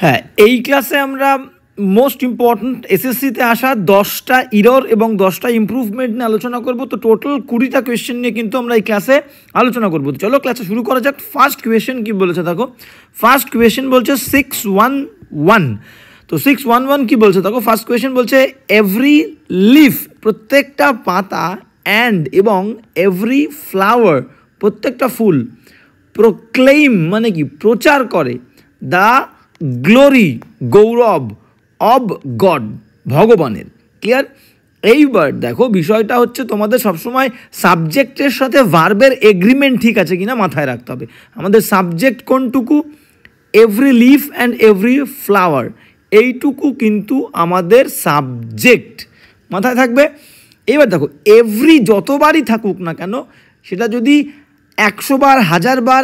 হ্যাঁ, এই ক্লাসে আমরা মোস্ট ইম্পর্ট্যান্ট এসএসসিতে আসা 10টা ইরর এবং 10টা ইমপ্রুভমেন্ট নিয়ে আলোচনা করব। তো টোটাল 20টা কোয়েশ্চেন নিয়ে কিন্তু আমরা এই ক্লাসে আলোচনা করব। চলো ক্লাসে শুরু করা যাক। ফার্স্ট কোয়েশ্চেন কি বলেছে দেখো। ফার্স্ট কোয়েশ্চেন বলছে 611। তো 611 কি বলছে দেখো। ফার্স্ট কোয়েশ্চেন বলছে এভরি লিফ, প্রত্যেকটা পাতা, অ্যান্ড এবং এভরি ফ্লাওয়ার, প্রত্যেকটা ফুল, প্রোক্লেইম মানে কি প্রচার করে, দ্য গ্লোরি গৌরব অব গড, ভগবানের। ক্লিয়ার? এইবার দেখো বিষয়টা হচ্ছে তোমাদের সবসময় সাবজেক্টের সাথে ভার্বের এগ্রিমেন্ট ঠিক আছে কিনা মাথায় রাখতে হবে। আমাদের সাবজেক্ট কোনটুকু? Every leaf and every flower, এইটুকু কিন্তু আমাদের সাবজেক্ট, মাথায় থাকবে। এবার দেখো এভরি যতবারই থাকুক না কেন, সেটা যদি 100 বার, 1000 বার,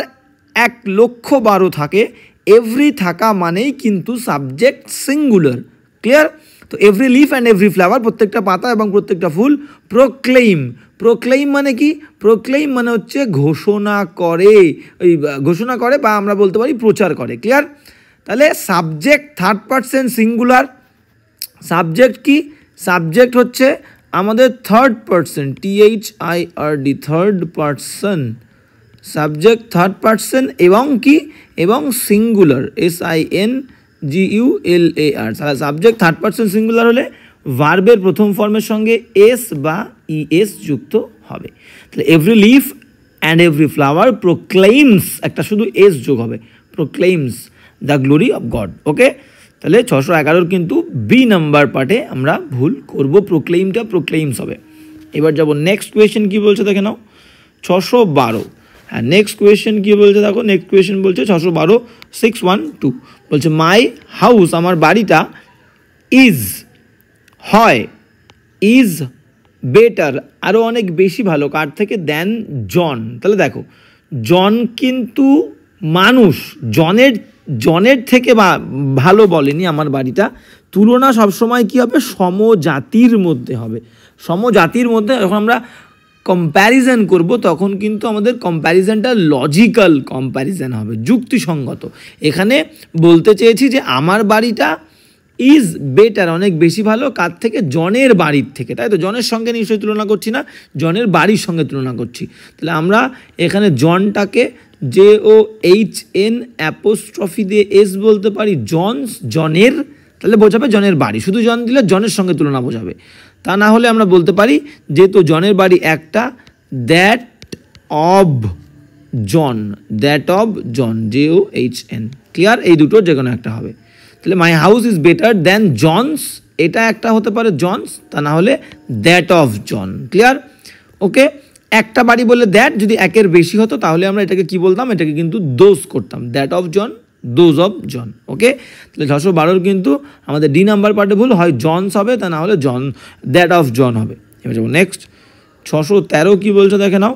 1,00,000 বারও থাকে, এভরি থাকা মানেই কিন্তু সাবজেক্ট সিঙ্গুলার। ক্লিয়ার? তো every leaf and every flower, প্রত্যেকটা পাতা এবং প্রত্যেকটা ফুল, প্রোক্লেইম। প্রোক্লেইম মানে কি? প্রোক্লেইম মানে হচ্ছে ঘোষণা করে, ওই ঘোষণা করে বা আমরা বলতে পারি প্রচার করে। ক্লিয়ার? তাহলে subject third person singular. Subject কি? সাবজেক্ট হচ্ছে আমাদের third person, THIRD, third person. Subject third person এবং কি? এবং singular, SINGULAR। Subject third person singular হলে ভার্বের প্রথম ফর্মের সঙ্গে এস বা ইএস যুক্ত হবে। তাহলে every leaf and every flower proclaims, একটা শুধু এস যোগ হবে, proclaims the glory of God. Okay, তাহলে 611 কিন্তু বি নাম্বার পার্টে আমরা ভুল করব, প্রোক্লেইমটা প্রোক্লেইমস হবে। এবার যাব নেক্সট কোয়েশ্চেন কি বলছে দেখে নাও। 612। হ্যাঁ, নেক্সট কোয়েশ্চেন কী বলছে দেখো। নেক্সট কোয়েশ্চেন বলছে 612, 612 বলছে মাই হাউস, আমার বাড়িটা, ইজ হয়, ইজ বেটার আরও অনেক বেশি ভালো, কার থেকে? দেন জন। তাহলে দেখো জন কিন্তু মানুষ, জনের থেকে ভালো বলেনি আমার বাড়িটা। তুলনা সবসময় কী হবে? সমজাতির মধ্যে হবে। সমজাতির মধ্যে যখন আমরা কম্প্যারিজন করব তখন কিন্তু আমাদের কম্প্যারিজনটা লজিক্যাল কম্প্যারিজন হবে, যুক্তিসঙ্গত। এখানে বলতে চেয়েছি যে আমার বাড়িটা ইজ বেটার, অনেক বেশি ভালো, কার থেকে? জনের বাড়ির থেকে। তাই তো, জনের সঙ্গে নিশ্চয়ই তুলনা করছি না, জনের বাড়ির সঙ্গে তুলনা করছি। তাহলে আমরা এখানে জনটাকে JOHN অ্যাপোস্ট্রফি দিয়ে এস বলতে পারি, জনস, জনের, তাহলে বোঝাবে জনের বাড়ি। শুধু জন দিলে জনের সঙ্গে তুলনা বোঝাবে। তা না হলে আমরা বলতে পারি যেহেতু জনের বাড়ি একটা, that of John, that of John, JOHN। Clear? এই দুটোর যে কোনো একটা হবে। তাহলে my house is better than John's, এটা একটা হতে পারে জনস, তা না হলে that of John. Clear? Okay, একটা বাড়ি বললে দ্যাট, যদি একের বেশি হতো তাহলে আমরা এটাকে কি বলতাম? এটাকে কিন্তু দোজ করতাম, that of John, those of John. Okay, তাহলে 612 কিন্তু আমাদের ডি নাম্বার পার্টে ভুল, হয় জনস হবে, তা না হলে জন, দ্যাট অফ জন হবে। এবার যাবো নেক্সট। 613 কি বলছে দেখে নাও।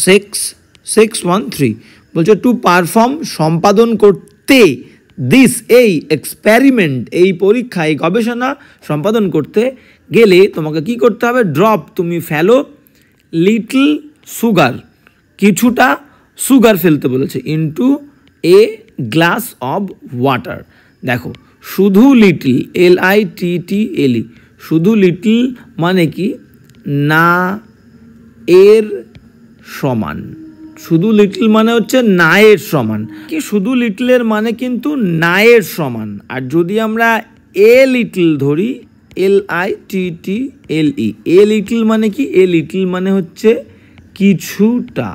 613 বলছে টু পারফর্ম, সম্পাদন করতে, দিস, এই এক্সপেরিমেন্ট, এই পরীক্ষা, এই গবেষণা সম্পাদন করতে গেলে তোমাকে কি করতে হবে? ড্রপ, তুমি ফেলো, লিটল সুগার, কিছুটা সুগার ফেলতে বলেছে, into a glass of water. দেখো শুধু লিটল, LITTLE, শুধু লিটল মানে কি? না এর সমান। শুধু লিটল মানে হচ্ছে না এর সমান। কি শুধু লিটলের মানে কিন্তু না এর সমান। আর যদি আমরা এ লিটল ধরি, LITTLE, এ লিটল মানে কি? এ লিটল মানে হচ্ছে কিছুটা,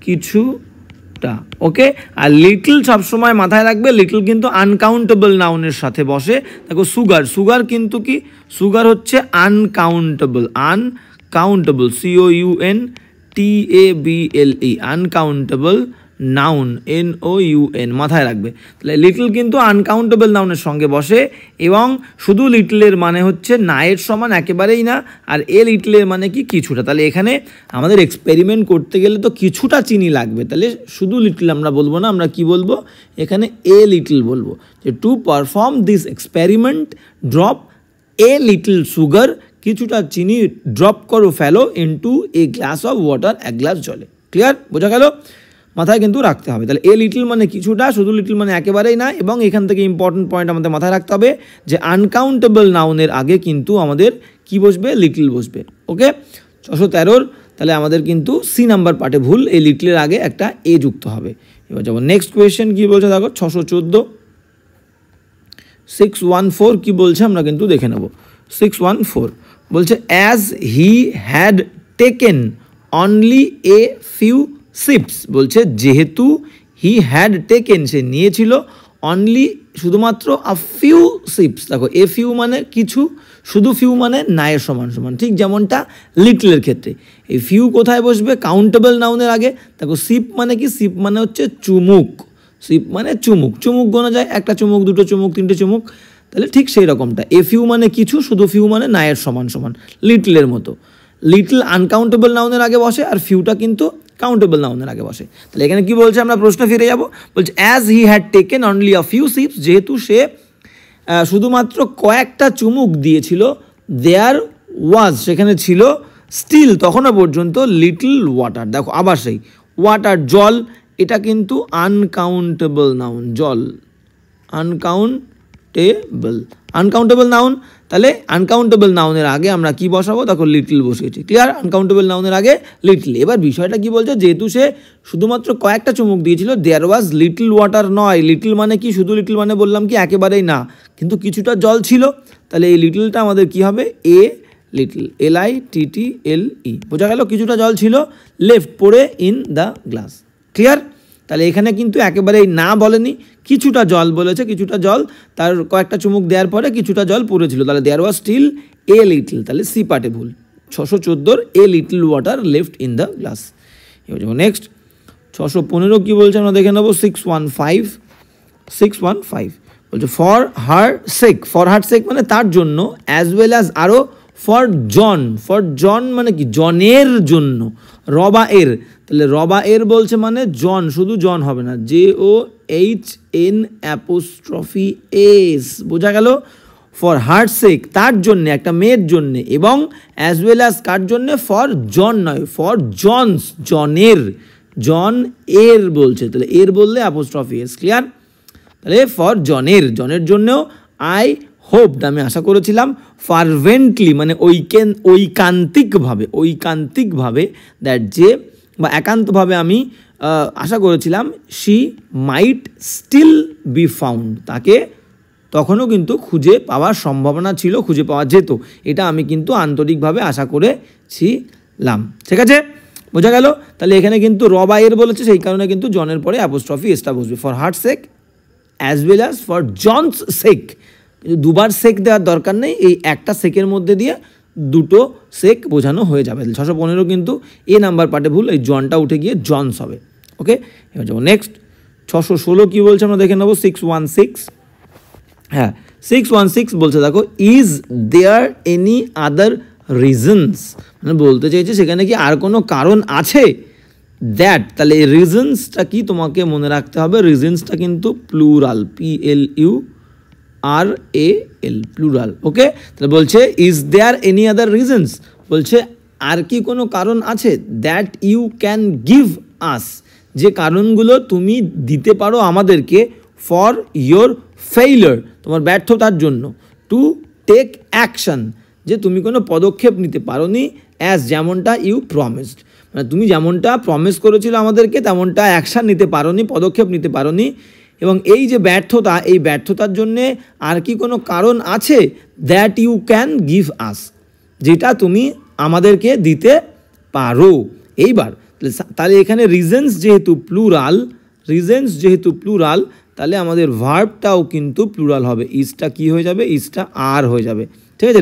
কিছুটা। ওকে, আর লিটল সবসময় মাথায় রাখবে, লিটল কিন্তু আনকাউন্টেবল নাউনের সাথে বসে। দেখো সুগার, সুগার কিন্তু কি? সুগার হচ্ছে uncountable, uncountable, COUNTABLE, uncountable noun, NOUN, মাথায় রাখবে। তাহলে লিটল কিন্তু আনকাউন্টেবল নাউনের সঙ্গে বসে, এবং শুধু লিটলের মানে হচ্ছে না এর সমান, একেবারেই না। আর এ লিটলের মানে কি? কিছুটা। তাহলে এখানে আমাদের এক্সপেরিমেন্ট করতে গেলে তো কিছুটা চিনি লাগবে, তাহলে শুধু লিটল আমরা বলবো না, আমরা কি বলবো? এখানে এ লিটল বলবো। যে to perform this experiment, drop a little sugar, কিছুটা চিনি ড্রপ করো, ফেলো, into a glass of water, এক গ্লাস জলে। ক্লিয়ার? বোঝা গেল? মাথায় কিন্তু রাখতে হবে। তাহলে এ লিটল মানে কিছুটা, শুধু লিটল মানে একেবারেই না। এবং এখান থেকে ইম্পর্টেন্ট পয়েন্ট আমাদের মাথায় রাখতে হবে যে আনকাউন্টেবল নাউনের আগে কিন্তু আমাদের কি বসবে, লিটল বসবে। ওকে, 613 তাহলে আমাদের কিন্তু সি নাম্বার পার্টে ভুল, এই লিটলের আগে একটা এ যুক্ত হবে। এবার যাবো নেক্সট কোয়েশ্চেন, কি বলছে দেখো 614 614 কি বলছে আমরা কিন্তু দেখে নেব। 614 বলছে as he had taken only a few sips, বলছে যেহেতু হি হ্যাড টেকেন সে নিয়েছিল, অনলি শুধুমাত্র আ ফিউ সিপস, দেখো এ ফিউ মানে কিছু, শুধু ফিউ মানে নায়ের সমান সমান, ঠিক যেমনটা লিটলের ক্ষেত্রে। এই ফিউ কোথায় বসবে, কাউন্টেবল নাউনের আগে। দেখো সিপ মানে কি, সিপ মানে হচ্ছে চুমুক, সিপ মানে চুমুক, চুমুক গোনা যায়, একটা চুমুক, দুটো চুমুক, তিনটে চুমুক, তাহলে ঠিক সেই রকমটা। এ ফিউ মানে কিছু, শুধু ফিউ মানে নায়ের সমান সমান, লিটলের মতো। লিটল আনকাউন্টেবল নাউনের আগে বসে, আর ফিউটা কিন্তু কাউন্টেবল নাউনের আগে বসে। তাহলে এখানে কি বলছে, আমরা প্রশ্ন ফিরে যাব, বলছে as he had taken only a few sips, যেহেতু সে শুধুমাত্র কয়েকটা চুমুক দিয়েছিল, দেয়ার ওয়াজ সেখানে ছিল, স্টিল তখনও পর্যন্ত, লিটল ওয়াটার। দেখো আবার সেই ওয়াটার জল, এটা কিন্তু আনকাউন্টেবল নাউন, জল আনকাউন্টেবল নাউন। তাহলে আনকাউন্টেবল নাউনের আগে আমরা কি বসাবো, দেখো লিটল বসিয়েছি, ক্লিয়ার, আনকাউন্টেবল নাউনের আগে লিটল। এবার বিষয়টা কি বলছে, যেহেতু সে শুধুমাত্র কয়েকটা চুমুক দিয়েছিল, দেয়ার ওয়াজ লিটল ওয়াটার নয়, লিটল মানে কি, শুধু লিটল মানে বললাম কি একেবারেই না, কিন্তু কিছুটা জল ছিল, তাহলে এই লিটলটা আমাদের কি হবে, এ লিটল, LITTLE, বোঝা গেল, কিছুটা জল ছিল, লেফট পড়ে ইন দ্য গ্লাস, ক্লিয়ার। তাহলে এখানে কিন্তু একেবারেই না বলেনি, কিছুটা জল বলেছে, কিছুটা জল, তার কয়েকটা চুমুক দেওয়ার পরে কিছুটা জল পড়েছিল, তাহলে দেয়ার ওয়াজ স্টিল এ লিটল, তাহলে সি পার্টে ভুল। 614 a little water left in the glass. এবার যাবো নেক্সট 615 কি বলছে আমরা দেখে নেবো। 615 বলছে ফর হার সেক মানে তার জন্য, অ্যাজ ওয়েল অ্যাজ আরও, ফর জন মানে কি, জনের জন্য, রবা এর, তাহলে রবা এর বলছে মানে জন, শুধু জন হবে না, JOHN', বোঝা গেল, ফর হার সেক তার জন্যে, একটা মেয়ের জন্যে, এবং অ্যাজ ওয়েল অ্যাজ কার জন্যে, ফর জন নয়, ফর জনস, জনের, জন এর বলছে, তাহলে এর বললে অ্যাপোস্ট্রফি এস, ক্লিয়ার। তাহলে ফর জনের জন্যেও, আই হোপড আমি আশা করেছিলাম, ফারভেন্টলি মানে ঐকান্তিকভাবে, দ্যাট যে বা একান্তভাবে আমি আশা করেছিলাম, she might still be found, তাকে তখনও কিন্তু খুঁজে পাওয়ার সম্ভাবনা ছিল, খুঁজে পাওয়া যেত, এটা আমি কিন্তু আন্তরিকভাবে আশা করেছিলাম, ঠিক আছে, বোঝা গেল। তাহলে এখানে কিন্তু রবা এর বলেছে, সেই কারণে কিন্তু জনের পরে অ্যাপোস্ট্রফি এসটা বসবে, for heart sake as well as for John's sake, দুবার সেক দেওয়ার দরকার নেই, এই একটা সেকের মধ্যে দিয়ে দুটো সেক বোঝানো হয়ে যাবে। 615 কিন্তু এ নাম্বার পার্টে ভুল, এই জনটা উঠে গিয়ে জনস হবে। ওকে, এবার যাবো নেক্সট 616 কি বলছে আমরা দেখে নেবো। 616, হ্যাঁ 616 বলছে দেখো, is there any other reasons, মানে বলতে চাইছে সেখানে কি আর কোনো কারণ আছে, দ্যাট, তাহলে এই রিজনসটা কি তোমাকে মনে রাখতে হবে, রিজনসটা কিন্তু প্লুরাল, PLURAL, প্লুরাল। ওকে, তাহলে বলছে is there any other reasons, বলছে আর কি কোনো কারণ আছে, that you can give us, যে কারণগুলো তুমি দিতে পারো আমাদেরকে, ফর ইয়োর ফেইলিওর, তোমার ব্যর্থতার জন্য, টু টেক অ্যাকশন, যে তুমি কোনো পদক্ষেপ নিতে পারোনি, অ্যাজ যেমনটা ইউ প্রমিসড, মানে তুমি যেমনটা প্রমিস করেছিল আমাদেরকে তেমনটা অ্যাকশান নিতে পারোনি, পদক্ষেপ নিতে পারোনি, এবং এই যে ব্যর্থতা, এই ব্যর্থতার জন্যে আর কি কোনো কারণ আছে, that you can give us, যেটা তুমি আমাদেরকে দিতে পারো। এইবার তাহলে এখানে রিজনস যেহেতু প্লুরাল, তাহলে আমাদের ভার্বটাও কিন্তু প্লুরাল হবে, ইজটা কি হয়ে যাবে, ইজটা আর হয়ে যাবে, ঠিক আছে।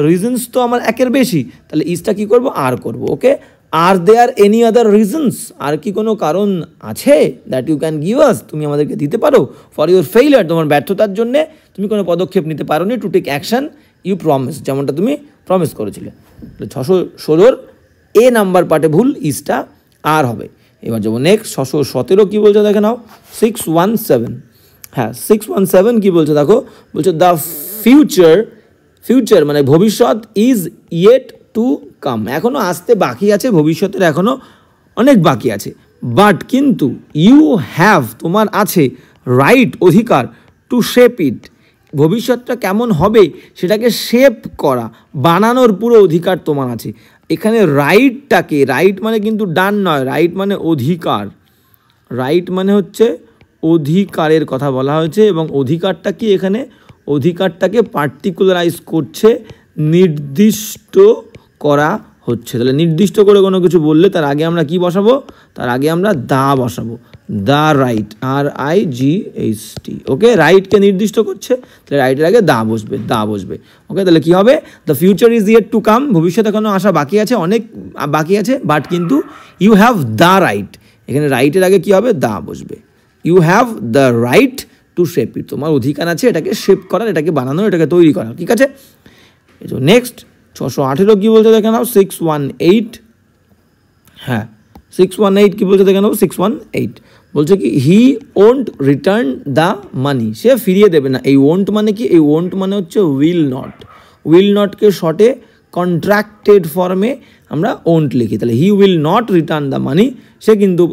রিজনস তো আমার একের বেশি, তাহলে ইজটা কি করব, আর করব। ওকে, আর দেয়ার এনি আদার রিজনস, আর কি কোনো কারণ আছে, that you can give us, তুমি আমাদেরকে দিতে পারো, ফর ইউর ফেইলিয়ার, তোমার ব্যর্থতার জন্যে তুমি কোনো পদক্ষেপ নিতে পারো নি, to take action you promise, যেমনটা তুমি প্রমিস করেছিলে। 616 এ নাম্বার পার্টে ভুল, ইজটা আর হবে। এবার যাবো নেক্সট 617 কি বলছে দেখে নাও। 617, হ্যাঁ 617 কি বলছে দেখো, বলছে দ্য ফিউচার মানে ভবিষ্যৎ, ইজ ইয়েট টু কাম, এখনও আসতে বাকি আছে, ভবিষ্যতের এখনও অনেক বাকি আছে, বাট কিন্তু ইউ হ্যাভ তোমার আছে রাইট অধিকার টু শেপ ইট, ভবিষ্যৎটা কেমন হবে সেটাকে শেপ করা, বানানোর পুরো অধিকার তোমার আছে। এখানে রাইটটাকে, রাইট মানে কিন্তু ডান নয়, রাইট মানে অধিকার, রাইট মানে হচ্ছে অধিকারের কথা বলা হয়েছে, এবং অধিকারটা কি এখানে, অধিকারটাকে পার্টিকুলারাইজ করছে, নির্দিষ্ট করা হচ্ছে। তাহলে নির্দিষ্ট করে কোনো কিছু বললে তার আগে আমরা কি বসাবো, তার আগে আমরা দা বসাবো, দা রাইট, RIGHT। ওকে, রাইটকে নির্দিষ্ট করছে, তাহলে রাইটের আগে দা বসবে, দা বসবে। ওকে, তাহলে কি হবে, the future is yet to come, ভবিষ্যৎ এখনো আসা বাকি আছে, অনেক বাকি আছে, বাট কিন্তু ইউ হ্যাভ দ্য রাইট, এখানে রাইটের আগে কি হবে, দা বসবে। You have the right to shape it, তোমার অধিকার আছে এটাকে শেপ করার, এটাকে বানানোর, এটাকে তৈরি করার। ঠিক আছে, নেক্সট 618 কী বলছে দেখে নাও, 618, হ্যাঁ 618 কী বলছে দেখে নাও, 618 বলছে কি, he won't return the money, সে ফিরিয়ে দেবে না। এই ওন্ট মানে কি, এই ওন্ট মানে হচ্ছে উইল নট, উইল নটকে শর্টে কন্ট্রাক্টেড ফর্মে আমরা ওন্ট লিখি, তাহলে he will not return the money, সে কিন্তু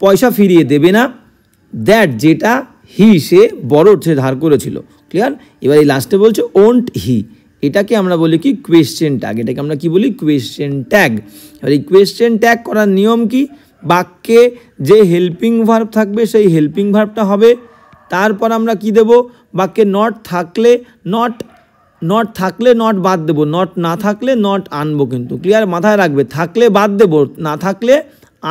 পয়সা ফিরিয়ে দেবে না, দ্যাট যেটা হি সে বড় সে ধার করেছিল। ক্লিয়ার, এবার এই লাস্টে বলছে ওন্ট হি, এটাকে আমরা বলি কি কোয়েশ্চেন ট্যাগ, এটাকে আমরা কি বলি কোয়েশ্চেন ট্যাগ। এবার এই কোয়েশ্চেন ট্যাগ করার নিয়ম কি, বাক্যে যে হেল্পিং ভার্ব থাকবে সেই হেল্পিং ভার্বটা হবে, তারপর আমরা কি দেব, বাক্যে নট থাকলে নট, নট থাকলে নট বাদ দেবো, নট না থাকলে নট আনবো, কিন্তু ক্লিয়ার মাথায় রাখবে, থাকলে বাদ দেবো, না থাকলে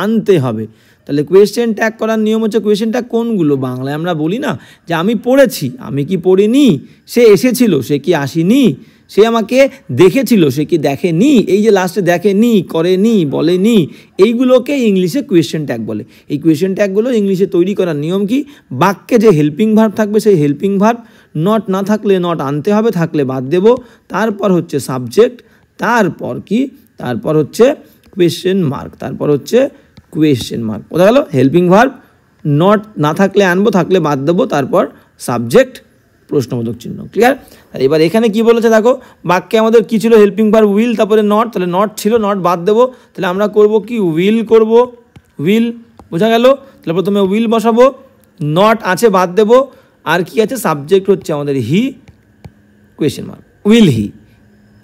আনতে হবে। তাহলে কোয়েশ্চেন ট্যাগ করার নিয়ম হচ্ছে, কোয়েশ্চেন ট্যাগ কোনগুলো, বাংলায় আমরা বলি না যে আমি পড়েছি, আমি কি পড়িনি, সে এসেছিল, সে কি আসেনি, সে আমাকে দেখেছিল, সে কি দেখেনি, এই যে লাস্টে দেখেনি, করেনি, বলেনি, এইগুলোকে ইংলিশে কোয়েশ্চেন ট্যাগ বলে। এই কোয়েশ্চেন ট্যাগগুলো ইংলিশে তৈরি করার নিয়ম কি, বাক্যে যে হেল্পিং ভার্ব থাকবে সেই হেল্পিং ভার্ব, নট না থাকলে নট আনতে হবে, থাকলে বাদ দেব, তারপর হচ্ছে সাবজেক্ট, তারপর কি, তারপর হচ্ছে কোয়েশ্চেন মার্ক, তারপর হচ্ছে কোয়েশ্চেন মার্ক। বোঝা গেল, হেল্পিং ভার্ব, নট না থাকলে আনবো, থাকলে বাদ দেবো, তারপর সাবজেক্ট, প্রশ্নবোধক চিহ্ন। ক্লিয়ার, এবার এখানে কি বলেছে দেখো, বাক্যে আমাদের কি ছিল, হেল্পিং ভার্ব উইল, তারপরে নট, তাহলে নট ছিল, নট বাদ দেবো, তাহলে আমরা করব কি উইল করব, উইল। বোঝা গেল, তাহলে প্রথমে উইল বসাবো, নট আছে বাদ দেবো, আর কি আছে, সাবজেক্ট হচ্ছে আমাদের he, question mark, will he.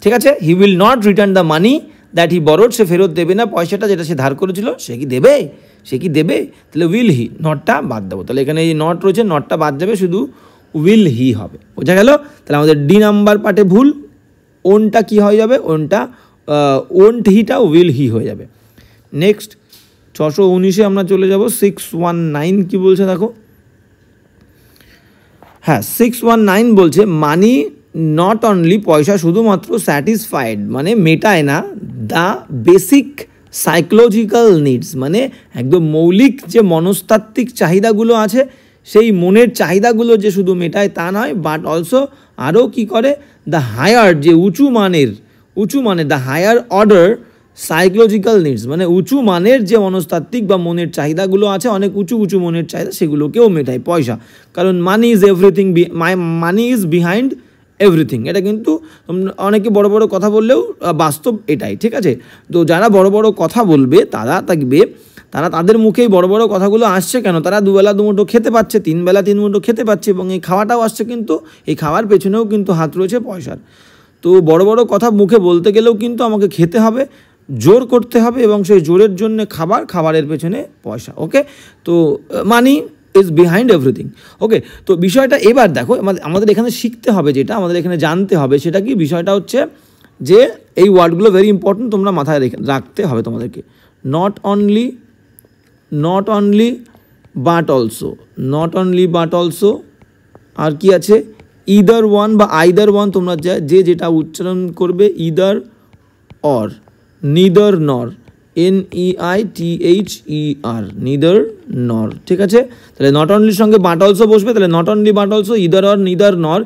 ঠিক আছে, he will not return the money that he borrowed, সে ফেরত দেবে না পয়সাটা যেটা সে ধার করেছিল, সে কি দেবে, সে কি দেবে, তাহলে উইল হি, নটটা বাদ দেবো, তাহলে এখানে এই নট রয়েছে, নটটা বাদ যাবে, শুধু উইল হি হবে। বোঝা গেল, তাহলে আমাদের ডি নাম্বার পার্টে ভুল, ওনটা কি হয়ে যাবে, ওনটা ওন্ট হিটা উইল হি হয়ে যাবে। নেক্সট 619 আমরা চলে যাব, 619 কি বলছে দেখো, হ্যাঁ 619 বলছে মানি নট অনলি, পয়সা শুধুমাত্র স্যাটিসফাইড মানে মেটায় না, দ্য বেসিক সাইকোলজিক্যাল নিডস মানে একদম মৌলিক যে মনস্তাত্ত্বিক চাহিদাগুলো আছে সেই মনের চাহিদাগুলো যে শুধু মেটায় তা নয়, বাট অলসো আরও কি করে, দ্য হায়ার যে উঁচু মানের the higher order psychological needs মানে উঁচু মানের যে মনস্তাত্ত্বিক বা মনের চাহিদাগুলো আছে, অনেক উঁচু উঁচু মনের চাহিদা, সেগুলোকেও মেটায় পয়সা। কারণ money is everything, money is behind everything, এটা কিন্তু অনেকে বড় বড় কথা বললেও বাস্তব এটাই। ঠিক আছে, তো যারা বড় বড় কথা বলবে তারা থাকবে, তারা তাদের মুখেই বড় বড় কথাগুলো আসছে কেন, তারা দুবেলা দুমুঠো খেতে পাচ্ছে, তিন বেলা তিন মুঠো খেতে পাচ্ছে, এবং এই খাওয়াটাও আসছে, কিন্তু এই খাওয়ার পেছনেও কিন্তু হাত রয়েছে পয়সার। তো বড় বড় কথা মুখে বলতে গেলেও কিন্তু আমাকে খেতে হবে, জোর করতে হবে, এবং সেই জোরের জন্য খাবারের পেছনে পয়সা। ওকে, তো মানি ইজ বিহাইন্ড এভরিথিং। ওকে, তো বিষয়টা এবার দেখো, আমাদের এখানে শিখতে হবে, যেটা আমাদের এখানে জানতে হবে সেটা কি, বিষয়টা হচ্ছে যে এই ওয়ার্ডগুলো ভেরি ইম্পর্টেন্ট, তোমরা মাথায় রাখতে হবে তোমাদেরকে। Not only but also, not only but also, আর কি আছে, ইদার ওয়ান বা আইদার ওয়ান, তোমরা যেটা উচ্চারণ করবে, either or, neither nor, NEITHER, neither nor. ঠিক আছে, তাহলে নট অনলির সঙ্গে বাট অলসো বসবে, তাহলে not only but also, either or, neither নর,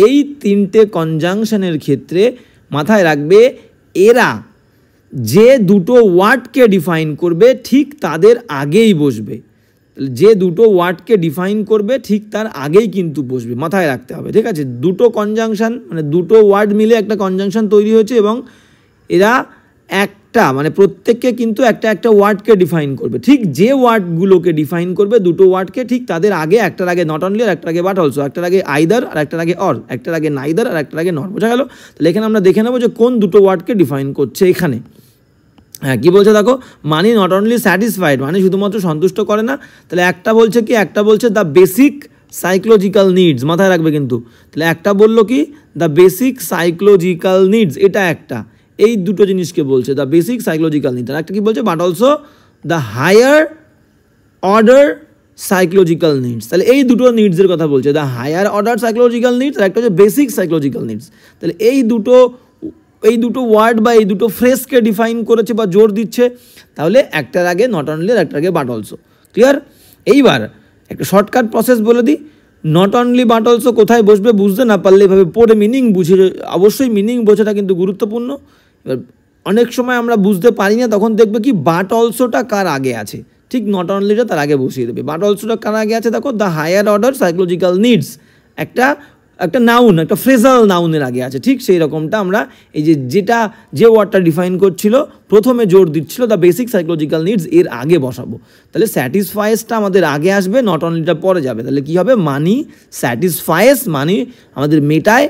এই তিনটে কনজাংশনের ক্ষেত্রে মাথায় রাখবে এরা যে দুটো ওয়ার্ডকে ডিফাইন করবে ঠিক তাদের আগেই বসবে, যে দুটো ওয়ার্ডকে ডিফাইন করবে ঠিক তার আগেই কিন্তু বসবে, মাথায় রাখতে হবে। ঠিক আছে, দুটো কনজাংশন মানে দুটো ওয়ার্ড মিলে একটা কনজাংশন তৈরি হয়েছে, এবং এরা একটা মানে প্রত্যেককে কিন্তু একটা একটা ওয়ার্ডকে ডিফাইন করবে, ঠিক যে ওয়ার্ডগুলোকে ডিফাইন করবে দুটো ওয়ার্ডকে, ঠিক তাদের আগে একটার আগে নট অনলি আর একটার আগে বাট অলসো, একটার আগে আইদার আর একটার আগে অর, একটার আগে নাইদার আর একটার আগে নট। বোঝা গেল? তাহলে এখানে আমরা দেখে নেবো যে কোন দুটো ওয়ার্ডকে ডিফাইন করছে এখানে। হ্যাঁ, কী বলছে দেখো, মানি নট অনলি স্যাটিসফাইড, মানে শুধুমাত্র সন্তুষ্ট করে না। তাহলে একটা বলছে কি, একটা বলছে দ্য বেসিক সাইকোলজিক্যাল নিডস, মাথায় রাখবে কিন্তু। তাহলে একটা বললো কি দ্য বেসিক সাইকোলজিক্যাল নিডস, এটা একটা, এই দুটো জিনিসকে বলছে দ্য বেসিক সাইকোলজিক্যাল নিডস। আর একটা কি বলছে, but also the higher order psychological needs. তাহলে এই দুটো নিডসের কথা বলছে, the higher order psychological needs আর একটা হচ্ছে বেসিক সাইকোলজিক্যাল নিডস। তাহলে এই দুটো ওয়ার্ড বা এই দুটো ফ্রেজকে ডিফাইন করেছে বা জোর দিচ্ছে। তাহলে একটার আগে নট অনলি আর একটার আগে বাট অলসো। ক্লিয়ার? এইবার একটা শর্টকাট প্রসেস বলে দিই, নট অনলি বাট অলসো কোথায় বসবে বুঝতে না পারলে এভাবে পড়ে মিনিং বুঝে, অবশ্যই মিনিং বোঝাটা কিন্তু গুরুত্বপূর্ণ। এবার অনেক সময় আমরা বুঝতে পারি না, তখন দেখবে কি বাট অলসোটা কার আগে আছে, ঠিক নট অনলিটা তার আগে বসিয়ে দেবে। বাট অলসোটা কার আগে আছে দেখো, the higher order psychological needs, একটা নাউন, একটা ফ্রেজাল নাউনের আগে আছে, ঠিক সেই রকমটা আমরা এই যে ওয়ার্ডটা ডিফাইন করছিল প্রথমে জোর দিচ্ছিল দ্য বেসিক সাইকোলজিক্যাল নিডস, এর আগে বসাবো। তাহলে স্যাটিসফাইসটা আমাদের আগে আসবে, নট অনলিটা পরে যাবে। তাহলে কী হবে, মানি স্যাটিসফাইস মানে আমাদের মেটায়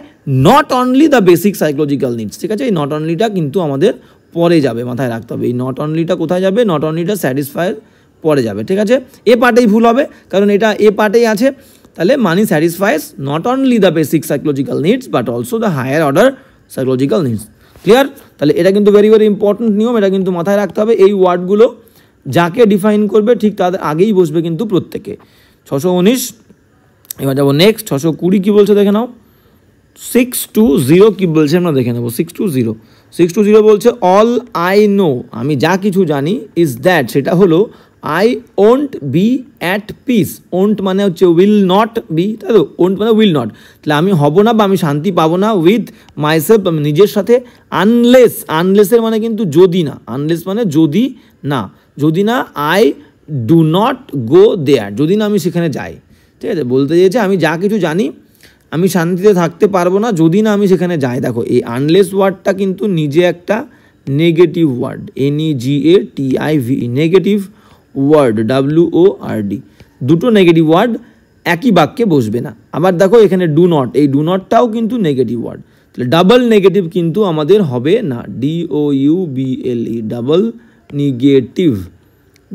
not only the basic psychological needs. ঠিক আছে, এই নট অনলিটা কিন্তু আমাদের পরে যাবে, মাথায় রাখতে হবে। এই নট অনলিটা কোথায় যাবে, নট অনলিটা স্যাটিসফায়ার পরে যাবে। ঠিক আছে, এ পার্টেই ভুল হবে কারণ এটা এ পার্টেই আছে। তাহলে money satisfies not only the basic psychological needs but also the higher order psychological needs. Clear? তাহলে এটা কিন্তু ভেরি ভেরি ইম্পর্টেন্ট নিয়ম, এটা কিন্তু মাথায় রাখতে হবে। এই ওয়ার্ডগুলো যাকে ডিফাইন করবে ঠিক তাদের আগেই বসবে কিন্তু প্রত্যেকে। 619। এবার যাবো নেক্সট 620। কী বলছে দেখে নাও, 620 কী বলছে আমরা দেখে নেবো। 620 বলছে অল আই নো, আমি যা কিছু জানি, ইজ দ্যাট, সেটা হলো I won't be at peace. Won't মানে হচ্ছে উইল নট বি, তাই তো? ওন্ট মানে উইল নট, তাহলে আমি হব না বা আমি শান্তি পাবো না উইথ মাইসেলফ, আমি নিজের সাথে, আনলেসের মানে কিন্তু যদি না, আনলেস মানে যদি না আই ডু নট গো দেয়ার, যদি না আমি সেখানে যাই। ঠিক আছে, বলতে চেয়েছে আমি যা কিছু জানি আমি শান্তিতে থাকতে পারবো না যদি না আমি সেখানে যাই। দেখো এই আনলেস ওয়ার্ডটা কিন্তু নিজে একটা negative word, NEGATIV, negative word, WORD, দুটো নেগেটিভ ওয়ার্ড একই বাক্যে বসবে না। আবার দেখো এখানে ডু নট, এই ডু নটটাও কিন্তু নেগেটিভ ওয়ার্ড, তাহলে ডাবল নেগেটিভ কিন্তু আমাদের হবে না, DOUBLE,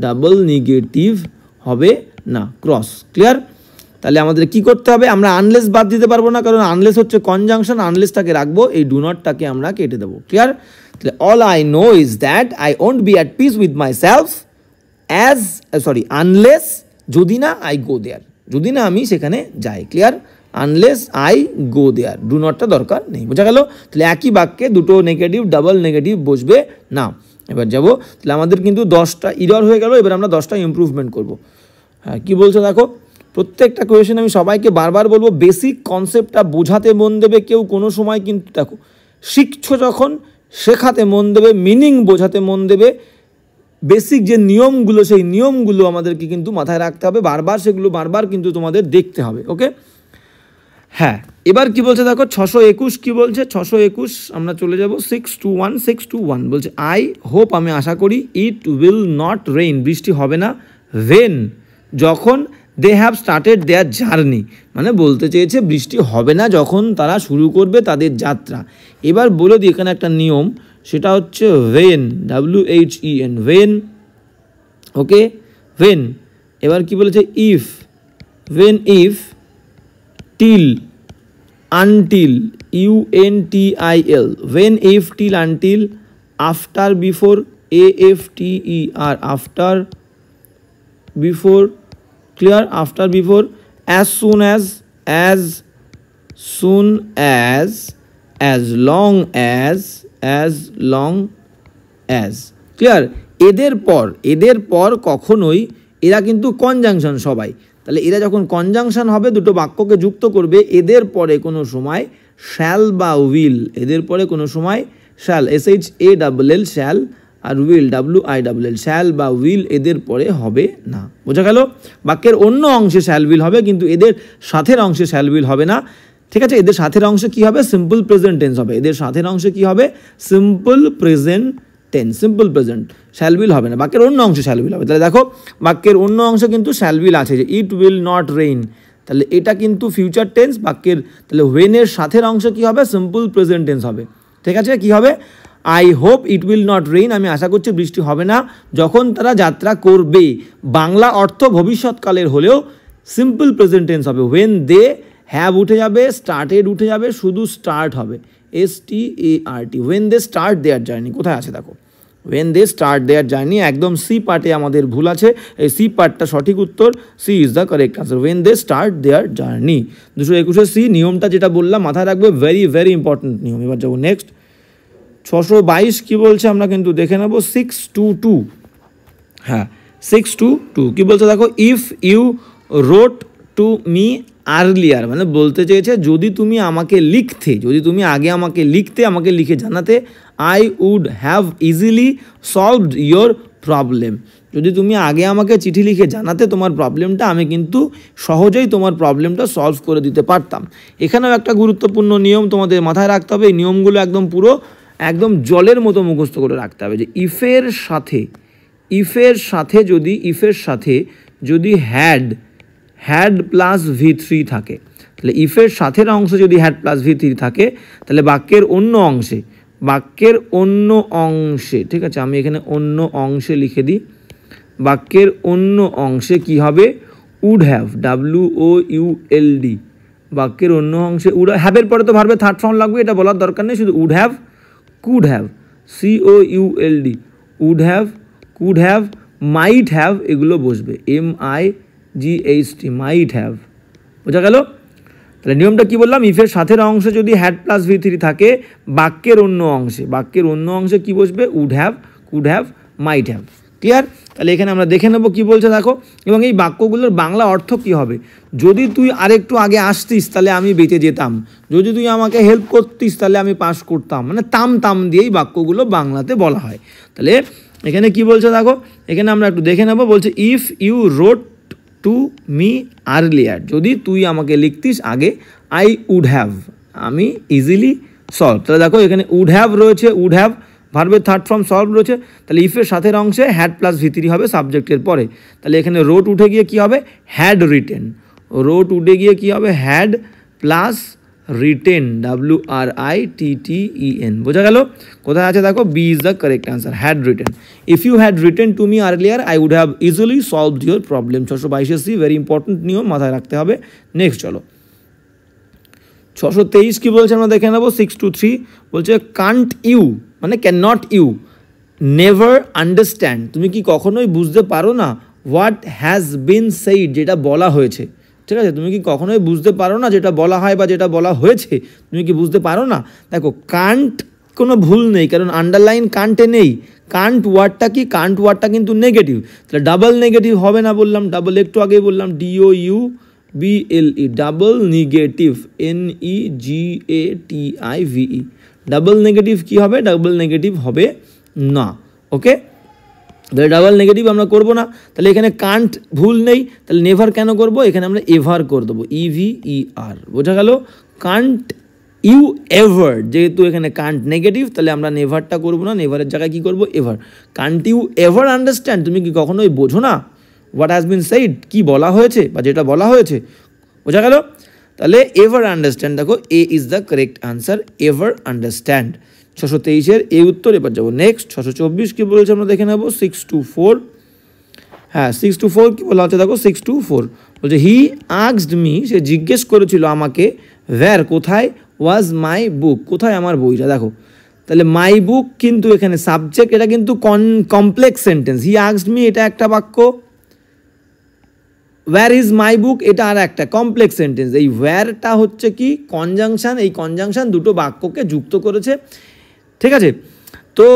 ডাবল নেগেটিভ হবে না, ক্রস। ক্লিয়ার? তাহলে আমাদের কি করতে হবে, আমরা আনলেস বাদ দিতে পারবো না কারণ আনলেস হচ্ছে কনজাংশন, আনলেসটাকে রাখবো, এই ডু নটটাকে আমরা কেটে দেবো। ক্লিয়ার? তাহলে all I know is that I won't be at peace with my self unless, যদি না আই গো দেয়ার, যদি না আমি সেখানে যাই। Clear? Unless I go there, do নটটা দরকার নেই। বোঝা গেল? তাহলে একই বাক্যে দুটো নেগেটিভ, ডাবল নেগেটিভ বসবে না। এবার যাবো, তাহলে আমাদের কিন্তু 10টা ইরর হয়ে গেল, এবার আমরা 10টা ইমপ্রুভমেন্ট করবো। হ্যাঁ, কী বলছো দেখো, প্রত্যেকটা কোয়েশ্চেন আমি সবাইকে বারবার বলবো, বেসিক কনসেপ্টটা বোঝাতে মন দেবে কেউ, কোনো সময় কিন্তু দেখো শিখছো যখন শেখাতে মন দেবে, মিনিং বোঝাতে মন দেবে, বেসিক যে নিয়মগুলো সেই নিয়মগুলো আমাদেরকে কিন্তু মাথায় রাখতে হবে, সেগুলো বারবার কিন্তু তোমাদের দেখতে হবে। ওকে, হ্যাঁ। এবার কি বলছে দেখো 621 কি বলছে, 621 আমরা চলে যাব 621 বলছে আই হোপ, আমি আশা করি, ইট উইল নট রেইন, বৃষ্টি হবে না, ওয়েন, যখন, they have started their journey, মানে বলতে চেয়েছে বৃষ্টি হবে না যখন তারা শুরু করবে তাদের যাত্রা। এবার বলে দিই এখানে একটা নিয়ম, সেটা হচ্ছে when, WHEN, when. Okay, when. এবার কি বলেছে, if, when, if, till, until, UNTIL, when, if, till, until, after, before, AFTER, after, before. Clear? After, before, as soon as, as long as। Clear? এদের পর কখনোই, এরা কিন্তু কনজাংশন সবাই, তাহলে এরা যখন কনজাংশন হবে দুটো বাক্যকে যুক্ত করবে, এদের পরে কোনো সময় শ্যাল বা উইল, এদের পরে কোনো সময় শ্যাল, SHALL, শ্যাল, আর উইল, WILL, শ্যাল বা উইল এদের পরে হবে না। বোঝা গেল? বাক্যের অন্য অংশে শ্যাল উইল হবে কিন্তু এদের সাথের অংশে শ্যাল উইল হবে না। ঠিক আছে, এদের সাথের অংশে কি হবে, সিম্পল প্রেজেন্ট টেন্স হবে, এদের সাথের অংশে কি হবে, simple present tense, simple present, shall will হবে না, বাক্যের অন্য অংশ শ্যাল উইল হবে। তাহলে দেখো বাক্যের অন্য অংশ কিন্তু শ্যাল উইল আছে, যে ইট উইল নট রেইন, তাহলে এটা কিন্তু ফিউচার টেন্স বাক্যের। তাহলে ওয়েনের সাথের অংশ কি হবে? সিম্পল প্রেজেন্ট টেন্স হবে। ঠিক আছে, কি হবে? I hope it will not rain, আমি আশা করছি বৃষ্টি হবে না যখন তারা যাত্রা করবে। বাংলা অর্থ ভবিষ্যৎকালের হলেও সিম্পল প্রেজেন্ট টেন্স হবে। ওয়েন দে হ্যাভ উঠে যাবে, স্টার্টেড উঠে যাবে, শুধু স্টার্ট হবে, START, when they start their journey. কোথায় আছে দেখো, when they start their journey, একদম সি পার্টে আমাদের ভুল আছে, এই সি পার্টটা সঠিক উত্তর, C is the correct answer, when they start their journey. 221 C, নিয়মটা যেটা বললাম মাথায় রাখবে, ভেরি ভেরি ইম্পর্টেন্ট নিয়ম। এবার যাবো নেক্সট 622 কি বলছে আমরা কিন্তু দেখে নেব। 622, হ্যাঁ 622 কি বলছে দেখো, if you wrote to me earlier, মানে বলতে চেয়েছে যদি তুমি আমাকে লিখতে, যদি তুমি আগে আমাকে লিখতে, আমাকে লিখে জানাতে, I would have easily solved your problem, যদি তুমি আগে আমাকে চিঠি লিখে জানাতে তোমার প্রবলেমটা, আমি কিন্তু সহজেই তোমার প্রবলেমটা সলভ করে দিতে পারতাম। এখানেও একটা গুরুত্বপূর্ণ নিয়ম তোমাদের মাথায় রাখতে হবে, এই নিয়মগুলো একদম পুরো একদম জলের মতো মুখস্থ করে রাখতে হবে, যে ইফের সাথে যদি হ্যাড প্লাস V3 থাকে, তাহলে ইফের সাথের অংশ যদি হ্যাড প্লাস V3 থাকে, তাহলে বাক্যের অন্য অংশে, ঠিক আছে আমি এখানে অন্য অংশে লিখে দিই, বাক্যের অন্য অংশে কি হবে? উড হ্যাভ, WOULD, বাক্যের অন্য অংশে উড হ্যাভের পরে তো ভার্বের থার্ড ফর্ম লাগবে, এটা বলার দরকার নেই, শুধু would have, could have, COULD, would have, could have, might have, এগুলো বসবে, MIGHT, মাইট হ্যাভ। বোঝা গেল? তাহলে নিয়মটা কি বললাম, ইফের সাথের অংশে যদি হ্যাড প্লাস V3 থাকে, বাক্যের অন্য অংশে কি বসবে? Would have, could have, might have. Clear? তাহলে এখানে আমরা দেখে নেব কি বলছে দেখো, এবং এই বাক্যগুলোর বাংলা অর্থ কি হবে। যদি তুই আরেকটু আগে আসতিস তাহলে আমি বেঁচে যেতাম, যদি তুই আমাকে হেল্প করতিস তাহলে আমি পাস করতাম, মানে তাম দিয়েই বাক্যগুলো বাংলাতে বলা হয়। তাহলে এখানে কি বলছে দেখো, এখানে আমরা একটু দেখে নেব, বলছে if you wrote to me earlier, যদি তুই আমাকে লিখতিস আগে, আই উড হ্যাভ, আমি ইজিলি সলভ। তাহলে দেখো এখানে উড হ্যাভ রয়েছে, উড হ্যাভ ভার্বের থার্ড ফর্ম সলভ রয়েছে, তাহলে ইফের সাথের অংশে হ্যাড প্লাস V3 হবে সাবজেক্টের পরে, তাহলে এখানে রোট উঠে গিয়ে কি হবে? হ্যাড রিটেন, রোট উঠে গিয়ে কি হবে? Had plus written, WRITTEN। বোঝা গেল? কোথায় আছে দেখো, B is the correct answer, had written. If you had written to me earlier I would have easily solved your problem. 622 C, very important নিয়ম, মাথায় রাখতে হবে। নেক্সট চলো 623 কি বলছে আমরা দেখে নেব। 623 বলছে কান্ট ইউ, মানে can not you never understand, তুমি কি কখনোই বুঝতে পারো না, হোয়াট হ্যাজ বিন সেইড, যেটা বলা হয়েছে। ঠিক আছে, তুমি কি কখনোই বুঝতে পারো না যেটা বলা হয় বা যেটা বলা হয়েছে, তুমি কি বুঝতে পারো না? দেখো কান্ট কোনো ভুল নেই, কারণ আন্ডারলাইন কান্টে নেই। কান্ট ওয়ার্ডটা কি? কান্ট ওয়ার্ডটা কিন্তু নেগেটিভ, তাহলে ডাবল নেগেটিভ হবে না বললাম, ডাবল একটু আগেই বললাম, DOUBLE, double negative, NEGATIVE, double negative কি হবে? ডাবল নেগেটিভ হবে না। ওকে, তাহলে ডাবল নেগেটিভ আমরা করবো না, তাহলে এখানে কান্ট ভুল নেই, তাহলে নেভার কেন করব? এখানে আমরা এভার করে দেবো, EVER। বোঝা গেল? কান্ট ইউ এভার, যেহেতু এখানে কান্ট নেগেটিভ, তাহলে আমরা নেভারটা করবো না, নেভারের জায়গায় কি করবো? Ever. Can't you ever understand, তুমি কি কখনোই বোঝো না হোয়াট হ্যাজ বিন সেইড, কি বলা হয়েছে বা যেটা বলা হয়েছে। বোঝা গেল? তাহলে এভার আন্ডারস্ট্যান্ড, দেখো A is the correct answer, এভার আন্ডারস্ট্যান্ড। 623-এর এই উত্তর। এবার যাবো নেক্সট 624 কি বলেছে আমরা দেখে নেবো। 624, হ্যাঁ 624 কি বলা হচ্ছে দেখো। 624 বলছে হি আস্কড মি, সে জিজ্ঞেস করেছিল আমাকে, ওয়্যার কোথায়, ওয়াজ মাই বুক, কোথায় আমার বইটা। দেখো তাহলে মাই বুক কিন্তু এখানে সাবজেক্ট, এটা কিন্তু কমপ্লেক্স সেন্টেন্স। হি আস্কড মি এটা একটা বাক্য, ওয়্যার ইজ মাই বুক এটা আর একটা কমপ্লেক্স সেন্টেন্স। এই ওয়্যারটা হচ্ছে কি কনজাংশন, এই কনজাংশন দুটো বাক্যকে যুক্ত করেছে। ঠিক আছে, তো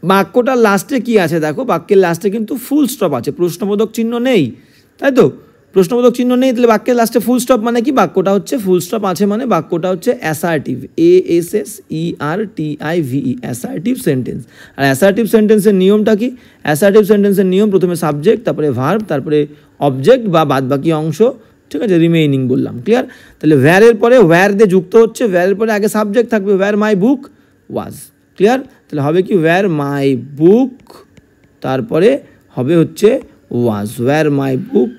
বাক্যটার লাস্টে কি আছে দেখো, বাক্যের লাস্টে কিন্তু ফুল স্টপ আছে, প্রশ্নবোধক চিহ্ন নেই, তাই তো? প্রশ্নবোধক চিহ্ন নেই, তাহলে বাক্যের লাস্টে ফুল স্টপ মানে কি? বাক্যটা হচ্ছে ফুল স্টপ আছে মানে বাক্যটা হচ্ছে অ্যাসার্টিভ, ASSERTIVE, অ্যাসার্টিভ সেন্টেন্স। আর অ্যাসার্টিভ সেন্টেন্সের নিয়মটা কি? অ্যাসার্টিভ সেন্টেন্সের নিয়ম প্রথমে সাবজেক্ট, তারপরে ভার্ব, তারপরে অবজেক্ট বা বাদবাকি অংশ, ঠিক আছে, রিমেইনিং বললাম। ক্লিয়ার? তাহলে ওয়্যারের পরে ওয়্যার দিয়ে যুক্ত হচ্ছে, ওয়্যারের পরে আগে সাবজেক্ট থাকবে, ওয়্যার মাই বুক ওয়াজ। ক্লিয়ার? তাহলে হবে কি ওয়্যার মাই বুক, তারপরে হবে হচ্ছে ওয়াজ, ওয়্যার মাই বুক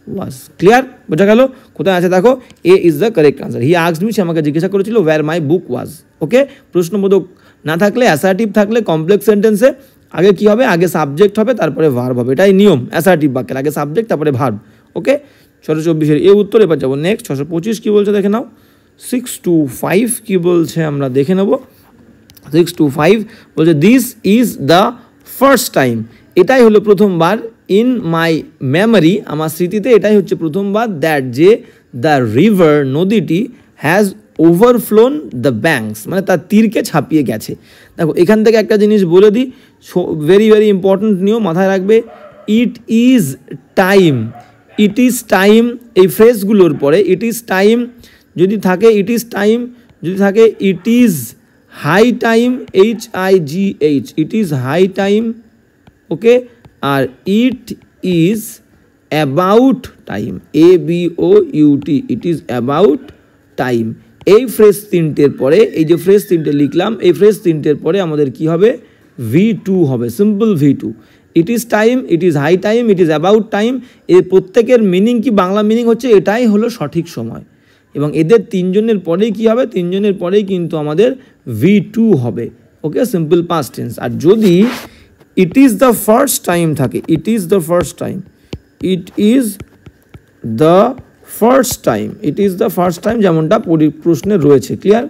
ওয়াজ। ক্লিয়ার? বোঝা গেল? কোথায় আছে দেখো, A is the correct answer. He asked me, সে আমাকে জিজ্ঞাসা করেছিল ওয়্যার মাই বুক ওয়াজ। ওকে, প্রশ্নবোধক না থাকলে, অ্যাসার্টিভ থাকলে কমপ্লেক্স সেন্টেন্সে আগে কি হবে, আগে সাবজেক্ট হবে তারপরে ভার্ব হবে, এটাই নিয়ম অ্যাসার্টিভ বাক্যের, আগে সাবজেক্ট তারপরে ভার্ব। ওকে, 624 এর উত্তর। এবার যাবো নেক্সট, 625 কী বলছে দেখে নাও। 625 কী বলছে আমরা দেখে নেব। 625 বলছে this is the first time, এটাই হলো প্রথমবার, ইন মাই মেমোরি, আমার স্মৃতিতে এটাই হচ্ছে প্রথমবার, দ্যাট যে দ্য রিভার, নদীটি, হ্যাজ ওভারফ্লোন দ্য ব্যাঙ্কস, মানে তার তীরকে ছাপিয়ে গেছে। দেখো এখান থেকে একটা জিনিস বলে দিই, ভেরি ভেরি ইম্পর্ট্যান্ট নিয়ম মাথায় রাখবে, ইট is time, it is time, এই ফ্রেজগুলোর পরে ইট ইজ টাইম যদি থাকে, ইট ইজ টাইম যদি থাকে, it is high time, HIGH, it is high time. Okay, আর it is about time, ABOUT, it is about time. এই ফ্রেজ তিনটের পরে, এই যে ফ্রেজ তিনটে লিখলাম, এই ফ্রেজ তিনটের পরে আমাদের কি হবে, V2 হবে, simple V2। It is time, it is high time, it is about time, এর প্রত্যেকের মিনিং কি, বাংলা মিনিং হচ্ছে এটাই হলো সঠিক সময়, এবং এদের তিনজনের পরেই কি হবে, তিনজনের পরেই কিন্তু আমাদের V2 হবে। Okay, simple past tense. আর যদি it is the first time থাকে, it is the first time, it is the first time, it is the first time, যেমনটা প্রশ্নে রয়েছে। Clear?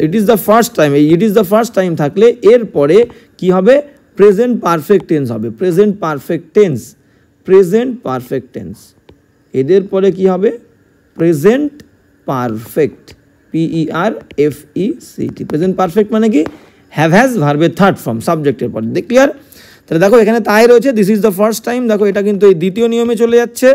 It is the first time, এই it is the first time থাকলে এরপরে কি হবে, present perfect tense হবে, present perfect tense, present perfect tense. এদের পরে কি হবে, present perfect, PERFECT, present perfect মানে কি, হ্যাভ হ্যাজ ভার্বের থার্ড ফর্ম, সাবজেক্টের পরে। ক্লিয়ার? তাহলে দেখো এখানে তাই রয়েছে, this is the first time, দেখো এটা কিন্তু এই দ্বিতীয় নিয়মে চলে যাচ্ছে,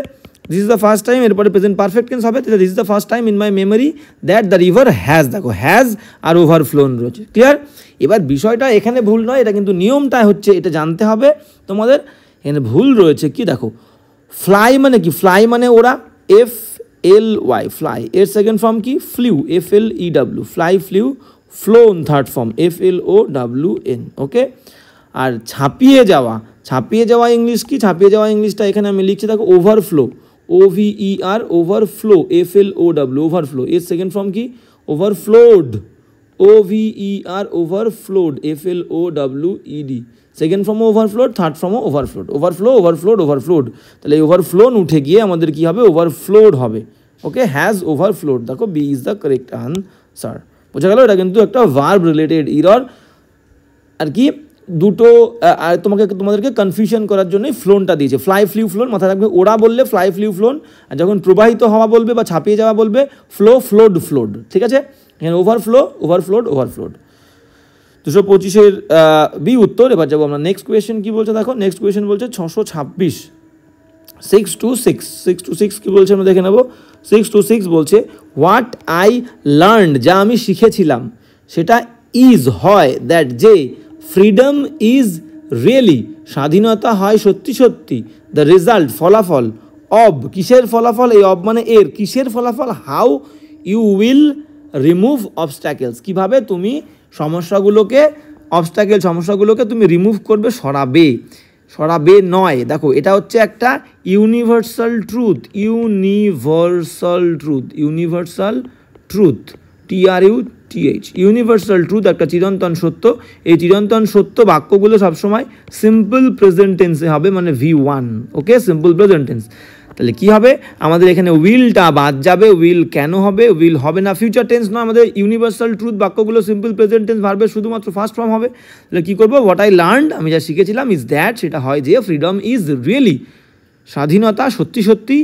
this is the first time, এরপরে প্রেজেন্ট পারফেক্ট টেন্স হবে, তাহলে this is the first time in my memory that the river has, দেখো হ্যাজ আর ওভারফ্লোন রয়েছে। ক্লিয়ার? এবার বিষয়টা এখানে ভুল নয়, এটা কিন্তু নিয়মটা হচ্ছে, এটা জানতে হবে তোমাদের। এখানে ভুল রয়েছে কি, দেখো ফ্লাই মানে কি, ফ্লাই মানে ওরা, FLY, ফ্লাই, এর সেকেন্ড ফর্ম কি, flew, FLEW, fly, flew, flown third form, FLOWN। Okay, আর ছাপিয়ে যাওয়া, ছাপিয়ে যাওয়া ইংলিশ কি, ছাপিয়ে যাওয়া ইংলিশটা এখানে আমি লিখছি দেখো, overflow, OVER, overflow, FLOW, overflow, এর সেকেন্ড ফর্ম কি, overflowed, OVER, overflowed, FLOWED, second form overflowed, third form overflowed, overflow, overflowed, overflowed. তাহলে এই ওভারফ্লোন উঠে গিয়ে আমাদের কি হবে, ওভারফ্লোড হবে। ওকে, হ্যাজ ওভারফ্লোড, দেখো B is the correct answer. বোঝা গেল? এটা কিন্তু একটা ভার্ব রিলেটেড এরর আর কি, দুটো আর তোমাদেরকে কনফিউশন করার জন্যই ফ্লোনটা দিয়েছে, ফ্লাই, ফ্লিউ, ফ্লোন। মাথায় রাখবে, ওরা বললে ফ্লাই, ফ্লিউ, ফ্লোন, আর যখন প্রবাহিত হওয়া বলবে বা ছাপিয়ে যাওয়া বলবে, ফ্লো, ফ্লোড, ফ্লোড। ঠিক আছে, এখানে ওভারফ্লো, ওভারফ্লোড, ওভারফ্লোড। 225-এর বি উত্তর। এবার যাবো আমরা নেক্সট কোয়েশ্চেন, কি বলছে দেখো, নেক্সট কোয়েশ্চেন বলছে 626, 626 কি বলছে আমরা দেখে নেব। 626 বলছে হোয়াট আই লার্নড, যা আমি শিখেছিলাম, সেটা ইজ হয়, দ্যাট যে, ফ্রিডম ইজ রিয়েলি, স্বাধীনতা হয় সত্যি সত্যি, দ্য রেজাল্ট, ফলাফল, অব, কিসের ফলাফল, এই অব মানে এর, কিসের ফলাফল, how you will remove obstacles, কিভাবে তুমি সমস্যাগুলোকে, সমস্যাগুলোকে তুমি রিমুভ করবে, সরাবে, সরাবে নয়। দেখো এটা হচ্ছে একটা universal truth, universal truth, universal truth, TRUTH, universal truth, একটা চিরন্তন সত্য। এই চিরন্তন সত্য বাক্যগুলো সবসময় সিম্পল প্রেজেন্ট টেন্সে হবে, মানে V1। ওকে, সিম্পল প্রেজেন্ট টেন্স। তাহলে কি হবে, আমাদের এখানে উইলটা বাদ যাবে, উইল কেন হবে, উইল হবে না, ফিউচার টেন্স নয়, আমাদের ইউনিভার্সাল ট্রুথ বাক্যগুলো সিম্পল প্রেজেন্ট টেন্স ভার্বের শুধুমাত্র ফার্স্ট ফর্ম হবে। তাহলে কী করবো, হোয়াট আই লার্নড, আমি যা শিখেছিলাম, ইজ দ্যাট, সেটা হয় যে, ফ্রিডম ইজ রিয়েলি, স্বাধীনতা সত্যি সত্যি,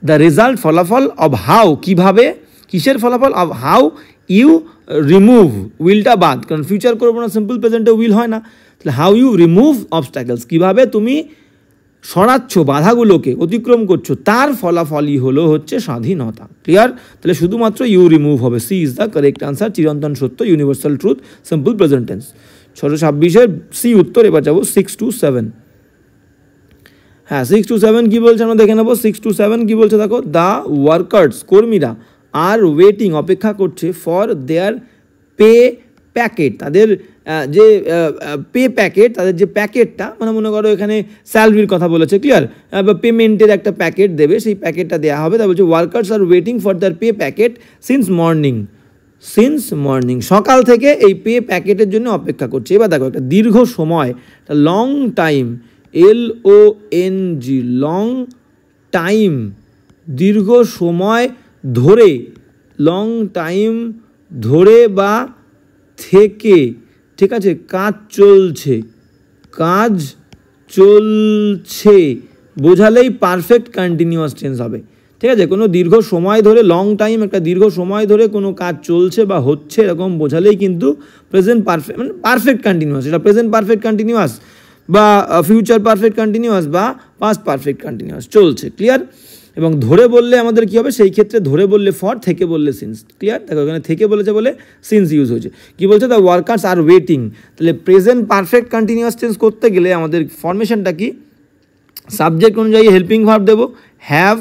দ্য রেজাল্ট, ফলাফল, অব হাউ, কিভাবে, কিসের ফলাফল, অব হাউ ইউ রিমুভ, উইলটা বাদ, কারণ ফিউচার করবো না, সিম্পল প্রেজেন্টে উইল হয় না। তাহলে হাউ ইউ রিমুভ অবস্ট্যাকলস, কীভাবে তুমি সরাচ্ছ, বাধাগুলোকে অতিক্রম করছো, তার ফলাফলই হচ্ছে স্বাধীনতা। ক্লিয়ার? তাহলে শুধুমাত্র ইউ রিমুভ হবে, C is the correct answer, চিরন্তন সত্য, universal truth, simple present tense. 626-এর সি উত্তর। এবার যাবো 627। হ্যাঁ, 627 কী বলছে আমরা দেখে নেবো। 627 কী বলছে দেখো, দ্য ওয়ার্কার্স, কর্মীরা, আর ওয়েটিং, অপেক্ষা করছে, ফর দেয়ার পে প্যাকেট, তাদের যে পে প্যাকেট, তাদের যে প্যাকেটটা, মানে মনে করো এখানে স্যালারির কথা বলেছে, ক্লিয়ার, বা পেমেন্টের একটা প্যাকেট দেবে, সেই প্যাকেটটা দেওয়া হবে। তা বলছে workers R waiting for there pay packet since morning, সকাল থেকে এই পে প্যাকেটের জন্য অপেক্ষা করছে। এবার দেখো একটা দীর্ঘ সময়, long time, LONG, long time, দীর্ঘ সময় ধরে, লং টাইম ধরে বা থেকে, ঠিক আছে, কাজ চলছে বোঝালেই পারফেক্ট কন্টিনিউয়াস টেন্স হবে। ঠিক আছে, কোনো দীর্ঘ সময় ধরে, লং টাইম, একটা দীর্ঘ সময় ধরে কোনো কাজ চলছে বা হচ্ছে এরকম বোঝালেই কিন্তু প্রেজেন্ট পারফেক্ট, মানে পারফেক্ট কন্টিনিউয়াস, এটা প্রেজেন্ট পারফেক্ট কন্টিনিউয়াস বা ফিউচার পারফেক্ট কন্টিনিউয়াস বা পাস্ট পারফেক্ট কন্টিনিউয়াস, চলছে, ক্লিয়ার। এবং ধরে বললে আমাদের কী হবে, সেই ক্ষেত্রে ধরে বললে ফর, থেকে বললে সিন্স, ক্লিয়ার। দেখো এখানে থেকে বলেছে বলে সিন্স ইউজ হয়েছে। কী বলছে, দ্য ওয়ার্কার্স আর ওয়েটিং, তাহলে প্রেজেন্ট পারফেক্ট কন্টিনিউয়াস টেন্স করতে গেলে আমাদের ফরমেশনটা কি, সাবজেক্ট অনুযায়ী হেল্পিং ভার্ব দেবো, হ্যাভ,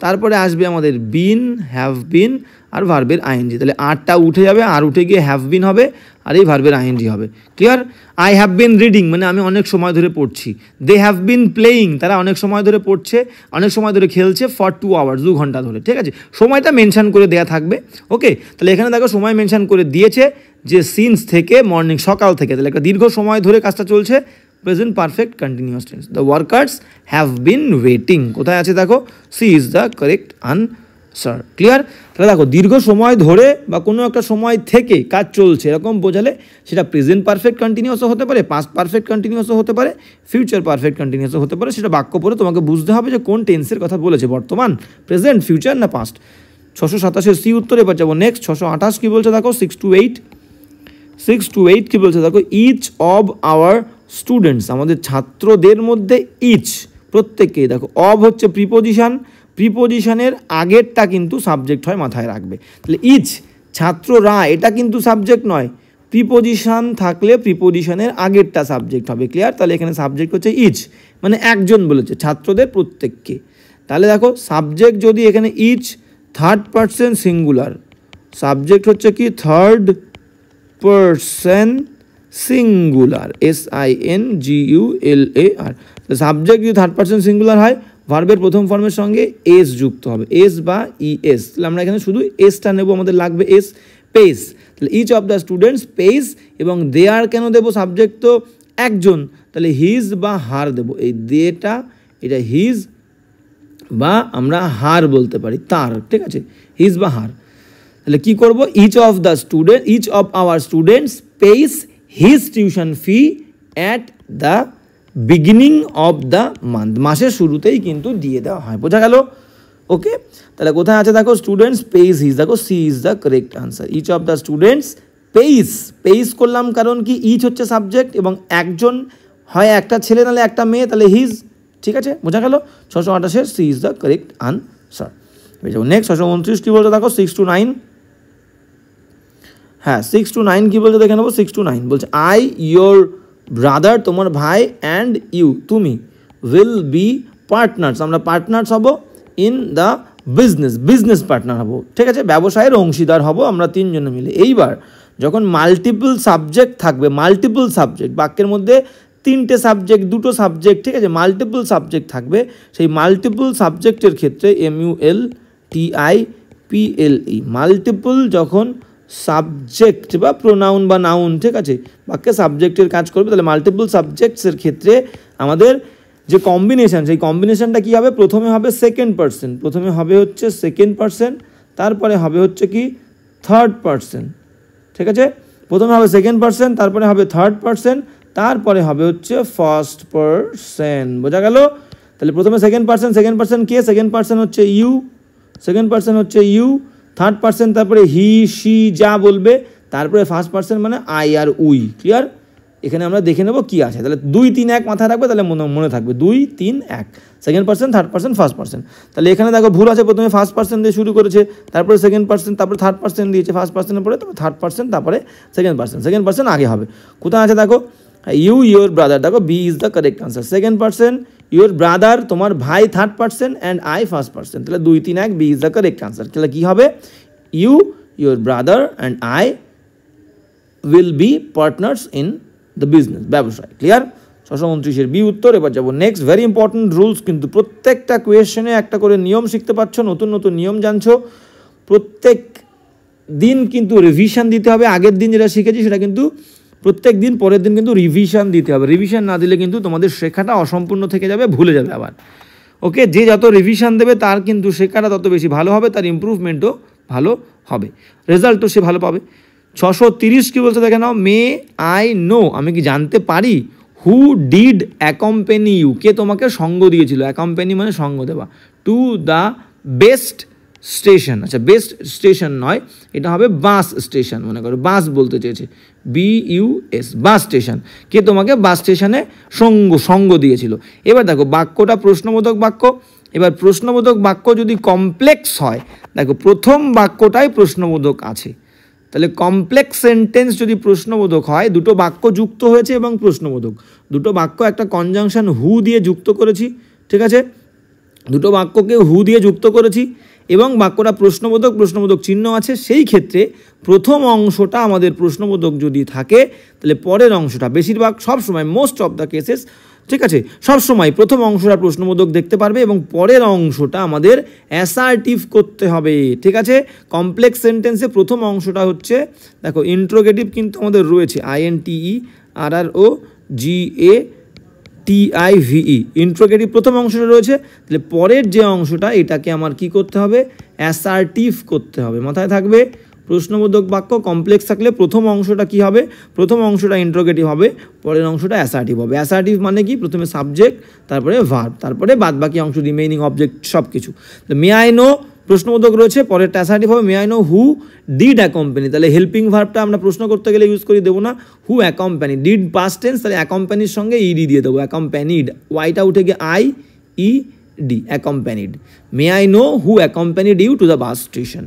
তারপরে আসবে আমাদের বিন, হ্যাভ বিন, আর ভার্বের আইএনজি। তাহলে আরটা উঠে যাবে, আর উঠে গিয়ে হ্যাভ বিন হবে, আর এই ভার্বের আইএনজি হবে, clear. I have been reading, মানে আমি অনেক সময় ধরে পড়ছি। দে হ্যাভ বিন প্লেয়িং, তারা অনেক সময় ধরে পড়ছে, অনেক সময় ধরে খেলছে, ফর 2 hours, 2 ঘন্টা ধরে, ঠিক আছে। সময়টা মেনশন করে দেওয়া থাকবে, ওকে। তাহলে এখানে দেখো সময় মেনশন করে দিয়েছে যে সিন্স থেকে, মর্নিং, সকাল থেকে, তাহলে একটা দীর্ঘ সময় ধরে কাজটা চলছে, present perfect continuous tense. The workers have been waiting, কোথায় আছে দেখো, C is the correct answer, clear. তাহলে দেখো দীর্ঘ সময় ধরে বা কোনো একটা সময় থেকে কাজ চলছে এরকম বোঝালে সেটা প্রেজেন্ট পারফেক্ট কন্টিনিউয়াসও হতে পারে, পাস্ট পারফেক্ট কন্টিনিউয়াসও হতে পারে, ফিউচার পারফেক্ট কন্টিনিউয়াসও হতে পারে। সেটা বাক্য পড়ে তোমাকে বুঝতে হবে যে কোন টেন্সের কথা বলেছে, বর্তমান, প্রেজেন্ট, ফিউচার না পাস্ট। 627 সি উত্তর। এবার যাবো নেক্সট 628 কী বলছে দেখো, 6 to 8 কী বলছে দেখো, ইচ অব আওয়ার স্টুডেন্টস, আমাদের ছাত্রদের মধ্যে, ইচ প্রত্যেককেই, দেখো অব হচ্ছে প্রিপোজিশন, প্রিপোজিশনের আগেরটা কিন্তু সাবজেক্ট হয়, মাথায় রাখবে। তাহলে ইচ, ছাত্ররা, এটা কিন্তু সাবজেক্ট নয়, প্রিপোজিশন থাকলে প্রিপোজিশনের আগেরটা সাবজেক্ট হবে, ক্লিয়ার। তাহলে এখানে সাবজেক্ট হচ্ছে ইচ, মানে একজন বলেছে, ছাত্রদের প্রত্যেককে। তাহলে দেখো সাবজেক্ট যদি এখানে each, third person singular, subject হচ্ছে কি third person singular, SINGULAR। Subject যদি থার্ড পারসন সিঙ্গুলার হয়, ভার্বের প্রথম ফর্মের সঙ্গে এস যুক্ত হবে, এস বা ইএস। তাহলে আমরা এখানে শুধু এসটা নেব, আমাদের লাগবে এস, পেস। তাহলে each of the students pays, এবং দে আর কেন দেবো, সাবজেক্ট তো একজন, তাহলে হিজ বা হার দেবো। এই দেটা, এটা হিজ বা আমরা হার বলতে পারি, তার, ঠিক আছে, হিজ বা হার। তাহলে কী করবো, each of our students pays his tuition fee at the beginning of the month, মাসের শুরুতেই কিন্তু দিয়ে দেওয়া হয়, বোঝা গেল, ওকে। তাহলে কোথায় আছে দেখো, স্টুডেন্টস পেইস হিজ, দেখো C is the correct answer. Each of the students pays করলাম কারণ কি, ইচ হচ্ছে সাবজেক্ট এবং একজন, হয় একটা ছেলে নাহলে একটা মেয়ে, তাহলে হিজ, ঠিক আছে, বোঝা গেল। 628 C is the correct answer. Next 629 কী বলছে দেখো, 6 to 9, হ্যাঁ 6 to 9 কী বলছে দেখে নেবো। 6 to 9 বলছে আই ইয়োর ব্রাদার, তোমার ভাই, অ্যান্ড ইউ, তুমি, উইল বি পার্টনার্স, আমরা পার্টনার্স হব, ইন দ্য বিজনেস পার্টনার হব, ঠিক আছে, ব্যবসায়ের অংশীদার হব আমরা তিনজনে মিলে। এইবার যখন মাল্টিপল সাবজেক্ট থাকবে, মাল্টিপল সাবজেক্ট, বাক্যের মধ্যে 3টে সাবজেক্ট, 2টো সাবজেক্ট, ঠিক আছে, মাল্টিপল সাবজেক্ট থাকবে, সেই মাল্টিপল সাবজেক্টের ক্ষেত্রে MULTIPLE, মাল্টিপল যখন সাবজেক্ট বা প্রোনাউন বা নাউন, ঠিক আছে, বাক্যে সাবজেক্টের কাজ করবে, তাহলে মাল্টিপল সাবজেক্টসের ক্ষেত্রে আমাদের যে কম্বিনেশন, সেই কম্বিনেশনটা কী হবে, প্রথমে হবে সেকেন্ড পারসন, প্রথমে হবে হচ্ছে সেকেন্ড পারসন, তারপরে হবে হচ্ছে কি থার্ড পারসন, ঠিক আছে, প্রথমে হবে সেকেন্ড পারসন, তারপরে হবে থার্ড পারসন, তারপরে হবে হচ্ছে ফার্স্ট পারসন, বোঝা গেল। তাহলে প্রথমে সেকেন্ড পারসন কে, সেকেন্ড পারসন হচ্ছে ইউ, থার্ড পারসন তারপরে হি, শি, যা বলবে, তারপরে ফার্স্ট পারসন মানে আই আর উই, ক্লিয়ার। এখানে আমরা দেখে নেব কি আছে, তাহলে 2, 3, 1 মাথায় রাখবে, তাহলে মনে থাকবে 2, 3, 1, second person, third person, first person. তাহলে এখানে দেখো ভুল আছে, প্রথমে ফার্স্ট পারসন দিয়ে শুরু করেছে, তারপরে সেকেন্ড পারসন, তারপরে থার্ড পারসন দিয়েছে, ফার্স্ট পারসনের পরে তারপরে থার্ড পারসন, তারপরে সেকেন্ড পারসন আগে হবে। কোথায় আছে দেখো, ইউ ইয়োর ব্রাদার, দেখো B is the correct answer. Second person your brother, তোমার ভাই third person, and I first person, তাহলে 2, 3, 1, B is the correct answer. তাহলে কী হবে, you your brother and I will be partners in the business, ব্যবসায়। Clear? 629-এর B উত্তর। এবার যাবো নেক্সট। ভেরি ইম্পর্টেন্ট রুলস, কিন্তু প্রত্যেকটা কোয়েশ্চেনে একটা করে নিয়ম শিখতে পারছো, নতুন নতুন নিয়ম জানছো। প্রত্যেক দিন কিন্তু রিভিশন দিতে হবে। আগের দিন যেটা শিখেছি সেটা কিন্তু প্রত্যেক দিন, পরের দিন কিন্তু রিভিশন দিতে হবে। রিভিশন না দিলে কিন্তু তোমাদের শেখাটা অসম্পূর্ণ থেকে যাবে, ভুলে যাবে আবার। ওকে, যে যত রিভিশন দেবে তার কিন্তু শেখাটা তত বেশি ভালো হবে, তার ইম্প্রুভমেন্টও ভালো হবে, রেজাল্টও সে ভালো পাবে। 630 কি বলছে দেখে নাও, মে আই নো, আমি কি জানতে পারি, হু ডিড অ্যাকম্পেনি ইউ, কে তোমাকে সঙ্গ দিয়েছিল। অ্যাকম্পেনি মানে সঙ্গ দেওয়া। টু দ্য বেস্ট স্টেশন, আচ্ছা বেস্ট স্টেশন নয়, এটা হবে বাস স্টেশন, মনে করো বাস বলতে চেয়েছে, BUS, বাস স্টেশন। কে তোমাকে বাস স্টেশনে সঙ্গ দিয়েছিল। এবার দেখো বাক্যটা প্রশ্নবোধক বাক্য। এবার প্রশ্নবোধক বাক্য যদি কমপ্লেক্স হয়, দেখো প্রথম বাক্যটাই প্রশ্নবোধক আছে, তাহলে কমপ্লেক্স সেন্টেন্স যদি প্রশ্নবোধক হয়, দুটো বাক্য যুক্ত হয়েছে এবং প্রশ্নবোধক, দুটো বাক্য একটা কনজাংশন হু দিয়ে যুক্ত করেছি, ঠিক আছে, দুটো বাক্যকে হু দিয়ে যুক্ত করেছি এবং বাক্যটা প্রশ্নবোধক চিহ্ন আছে, সেই ক্ষেত্রে প্রথম অংশটা আমাদের প্রশ্নবোধক যদি থাকে, তাহলে পরের অংশটা বেশিরভাগ সবসময়, মোস্ট অফ দ্য কেসেস, ঠিক আছে, সবসময় প্রথম অংশটা প্রশ্নবোধক দেখতে পারবে এবং পরের অংশটা আমাদের অ্যাসার্টিভ করতে হবে, ঠিক আছে। কমপ্লেক্স সেন্টেন্সে প্রথম অংশটা হচ্ছে, দেখো ইন্ট্রোগেটিভ কিন্তু আমাদের রয়েছে, INTERROGATIVE, ইন্ট্রোগেটিভ প্রথম অংশটা রয়েছে, তাহলে পরের যে অংশটা এটাকে আমার কি করতে হবে, অ্যাসার্টিভ করতে হবে, মাথায় থাকবে। প্রশ্নবোধক বাক্য কমপ্লেক্স থাকলে প্রথম অংশটা কি হবে, প্রথম অংশটা ইন্ট্রোগেটিভ হবে, পরের অংশটা অ্যাসার্টিভ হবে। অ্যাসার্টিভ মানে কি, প্রথমে সাবজেক্ট, তারপরে ভার্ব, তারপরে বাদবাকি অংশ রিমেইনিং অবজেক্ট সব কিছু। তো মে আই নো প্রশ্নবোধক রয়েছে, পরেরটা অ্যাসার্টিভ হবে, মে I know who did accompany, তাহলে হেল্পিং ভার্বটা আমরা প্রশ্ন করতে গেলে ইউজ করি, দেবো না, হু অ্যাকম্পানি, ডিড পাস্ট টেন্স, তাহলে অ্যাকম্পানির সঙ্গে ইডি দিয়ে দেবো, অ্যাকম্প্যানিড, ওয়াইটা উঠে গিয়ে IED, accompanied. May I know who accompanied you to the bus station,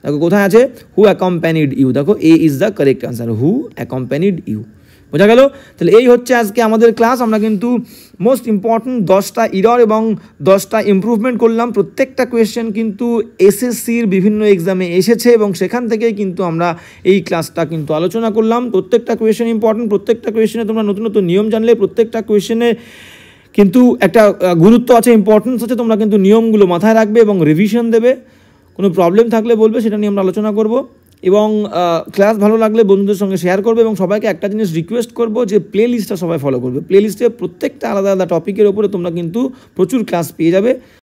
দেখো কোথায় আছে, হু অ্যাকম্প্যানিড ইউ, দেখো A is the correct answer, who accompanied you. বোঝা গেল? তাহলে এই হচ্ছে আজকে আমাদের ক্লাস। আমরা কিন্তু মোস্ট ইম্পর্ট্যান্ট 10টা ইরর এবং 10টা ইমপ্রুভমেন্ট করলাম। প্রত্যেকটা কোয়েশ্চেন কিন্তু SSCর বিভিন্ন এক্সামে এসেছে এবং সেখান থেকেই কিন্তু আমরা এই ক্লাসটা কিন্তু আলোচনা করলাম। প্রত্যেকটা কোয়েশ্চেন ইম্পর্ট্যান্ট, প্রত্যেকটা কোয়েশ্চেনে তোমরা নতুন নতুন নিয়ম জানলে, প্রত্যেকটা কোয়েশ্চেনে কিন্তু একটা গুরুত্ব আছে, ইম্পর্টেন্স আছে, তোমরা কিন্তু নিয়মগুলো মাথায় রাখবে এবং রিভিশন দেবে। কোনো প্রবলেম থাকলে বলবে, সেটা নিয়ে আমরা আলোচনা করব। এবং ক্লাস ভালো লাগলে বন্ধুদের সঙ্গে শেয়ার করবে এবং সবাইকে একটা জিনিস রিকোয়েস্ট করব যে প্লে লিস্টটা সবাই ফলো করবে। প্লে লিস্টে প্রত্যেকটা আলাদা আলাদা টপিকের ওপরে তোমরা কিন্তু প্রচুর ক্লাস পেয়ে যাবে।